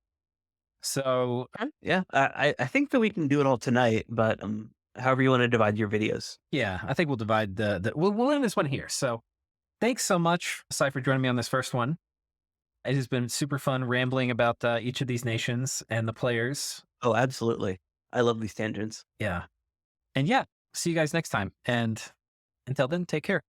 So Yeah, I think that we can do it all tonight, but however you want to divide your videos. yeah, I think we'll divide we'll end this one here. So thanks so much, Cy, for joining me on this first one. It has been super fun rambling about each of these nations and the players. Oh, absolutely. I love these tangents. Yeah. And yeah, see you guys next time. And until then, take care.